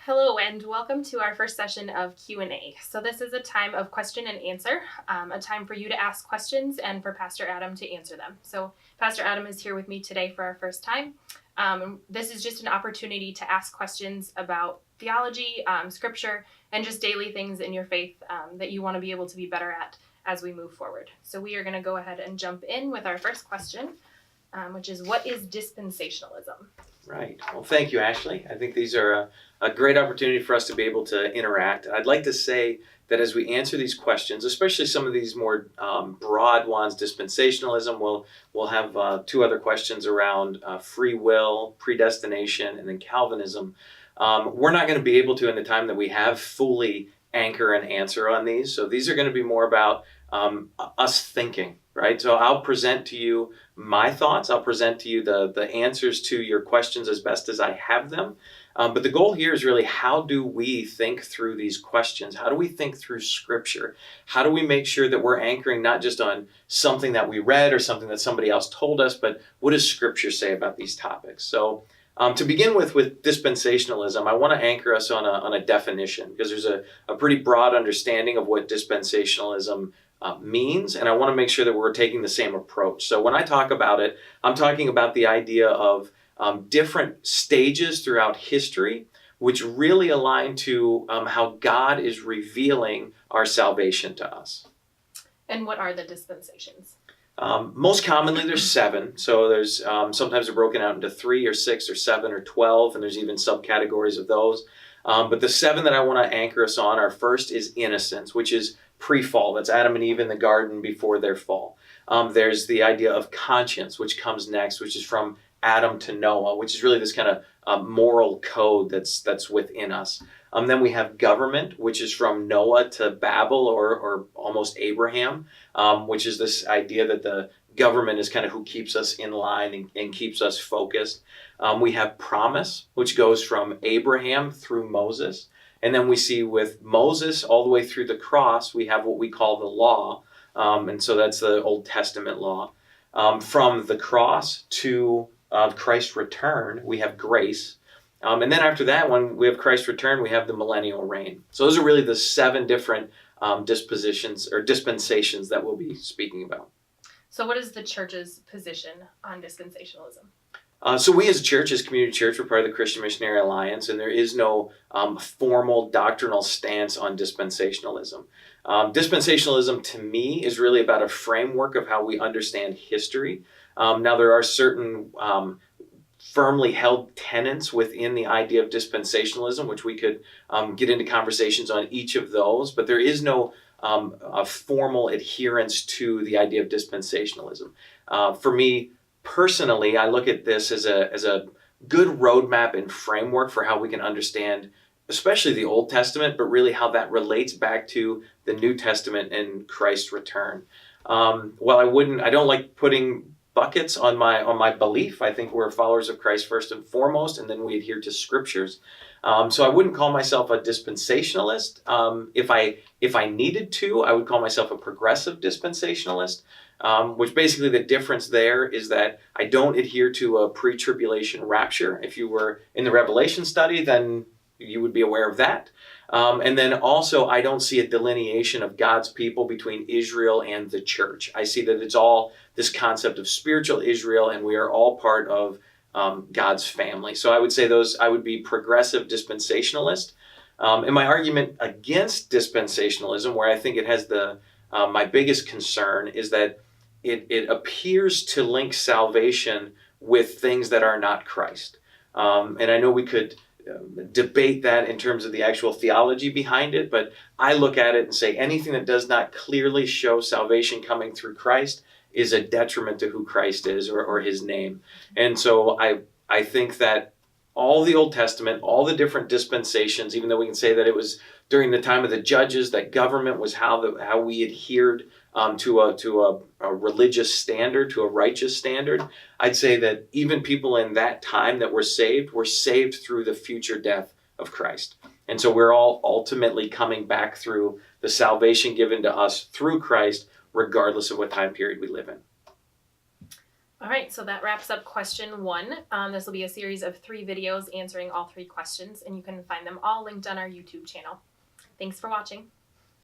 Hello and welcome to our first session of Q&A. So this is a time of question and answer, a time for you to ask questions and for Pastor Adam to answer them. So Pastor Adam is here with me today for our first time. This is just an opportunity to ask questions about theology, scripture, and just daily things in your faith that you want to be able to be better at as we move forward. So we are going to go ahead and jump in with our first question, which is, what is dispensationalism? Right. Well, thank you, Ashley. I think these are a great opportunity for us to be able to interact. I'd like to say that as we answer these questions, especially some of these more broad ones, dispensationalism, we'll have two other questions around free will, predestination, and then Calvinism. We're not going to be able to, in the time that we have, fully anchor and answer on these. So these are going to be more about us thinking, right? So I'll present to you my thoughts. I'll present to you the answers to your questions as best as I have them. But the goal here is really, how do we think through these questions? How do we think through Scripture? How do we make sure that we're anchoring not just on something that we read or something that somebody else told us, but what does Scripture say about these topics? So to begin with dispensationalism, I want to anchor us on a definition, because there's a pretty broad understanding of what dispensationalism means, and I want to make sure that we're taking the same approach. So when I talk about it, I'm talking about the idea of different stages throughout history, which really align to how God is revealing our salvation to us. And what are the dispensations? Most commonly, there's 7. So there's sometimes they're broken out into 3 or 6 or 7 or 12, and there's even subcategories of those. But the 7 that I want to anchor us on are, first is innocence, which is pre-fall. That's Adam and Eve in the garden before their fall. There's the idea of conscience, which comes next, which is from Adam to Noah, which is really this kind of moral code that's within us. Then we have government, which is from Noah to Babel, or almost Abraham, which is this idea that the government is kind of who keeps us in line and keeps us focused. We have promise, which goes from Abraham through Moses. And then we see with Moses all the way through the cross, we have what we call the law. And so that's the Old Testament law. From the cross to Christ's return, we have grace. And then after that, when we have Christ's return, we have the millennial reign. So those are really the 7 different dispositions or dispensations that we'll be speaking about. So what is the church's position on dispensationalism? So we as a church, as Community Church, we're part of the Christian Missionary Alliance, and there is no formal doctrinal stance on dispensationalism. Dispensationalism, to me, is really about a framework of how we understand history. Now, there are certain firmly held tenets within the idea of dispensationalism, which we could get into conversations on each of those, but there is no a formal adherence to the idea of dispensationalism. For me, personally, I look at this as a good roadmap and framework for how we can understand, especially the Old Testament, but really how that relates back to the New Testament and Christ's return. While I don't like putting buckets on my belief. I think we're followers of Christ first and foremost, and then we adhere to scriptures. So I wouldn't call myself a dispensationalist. If I needed to, I would call myself a progressive dispensationalist. Which basically the difference there is that I don't adhere to a pre-tribulation rapture. If you were in the Revelation study, then you would be aware of that. And then also, I don't see a delineation of God's people between Israel and the church. I see that it's all this concept of spiritual Israel, and we are all part of God's family. So I would say I would be progressive dispensationalist. And my argument against dispensationalism, where I think it has my biggest concern, is that it appears to link salvation with things that are not Christ. And I know we could debate that in terms of the actual theology behind it, but I look at it and say anything that does not clearly show salvation coming through Christ is a detriment to who Christ is or his name. And so I think that all the Old Testament, all the different dispensations, even though we can say that it was during the time of the judges, that government was how we adhered to a religious standard, to a righteous standard, I'd say that even people in that time that were saved through the future death of Christ. And so we're all ultimately coming back through the salvation given to us through Christ, regardless of what time period we live in. All right, so that wraps up question 1. This will be a series of 3 videos answering all 3 questions, and you can find them all linked on our YouTube channel. Thanks for watching.